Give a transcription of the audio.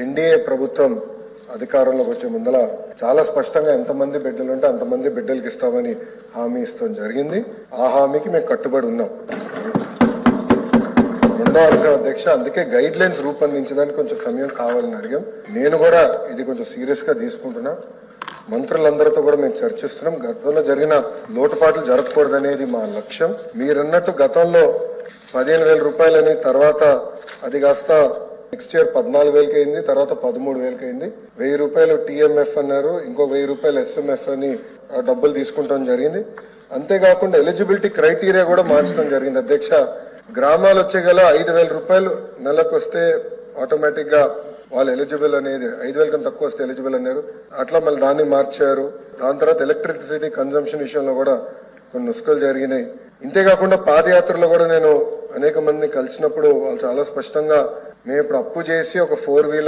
NDA ప్రభుత్వం అధికారంలోకి వచ్చే ముందల చాలా స్పష్టంగా ఎంతమంది బిడ్డలు ఉంటే అంతమంది బిడ్డలకి ఇస్తామని హామీ ఇస్తాం జరిగింది. ఆ హామీకి మేము కట్టుబడి ఉన్నాం. రెండో అంశం అధ్యక్ష, అందుకే గైడ్ లైన్స్ రూపొందించడానికి కొంచెం సమయం కావాలని అడిగాం. నేను కూడా ఇది కొంచెం సీరియస్ గా తీసుకుంటున్నా. మంత్రులందరితో కూడా మేము చర్చిస్తున్నాం. గతంలో జరిగిన లోటుపాట్లు జరగకూడదనేది మా లక్ష్యం. మీరన్నట్టు గతంలో 15,000 రూపాయలని, తర్వాత అది కాస్త నెక్స్ట్ ఇయర్ 14,000కి అయింది, తర్వాత 13,000కి అయింది. 1,000 రూపాయలు టీఎంఎఫ్ అన్నారు, ఇంకో 1,000 రూపాయలు ఎస్ఎంఎఫ్ అని డబ్బులు తీసుకుంటాం జరిగింది. అంతేకాకుండా ఎలిజిబిలిటీ క్రైటీరియా కూడా మార్చడం జరిగింది అధ్యక్ష. గ్రామాలు వచ్చే గల 5,000 రూపాయలు నెలకు వస్తే ఆటోమేటిక్ గా వాళ్ళు ఎలిజిబుల్ అనేది, 5,000 కన్నా తక్కువ వస్తే ఎలిజిబుల్ అన్నారు. అట్లా మళ్ళీ దాన్ని మార్చారు. దాని తర్వాత ఎలక్ట్రిసిటీ కన్జంప్షన్ విషయంలో కూడా కొన్ని నుస్ఖలు జరిగినాయి. ఇంతేకాకుండా పాదయాత్రలో కూడా నేను అనేక మందిని కలిసినప్పుడు వాళ్ళు చాలా స్పష్టంగా మేము ఇప్పుడు అప్పు చేసి ఒక 4 వీలర్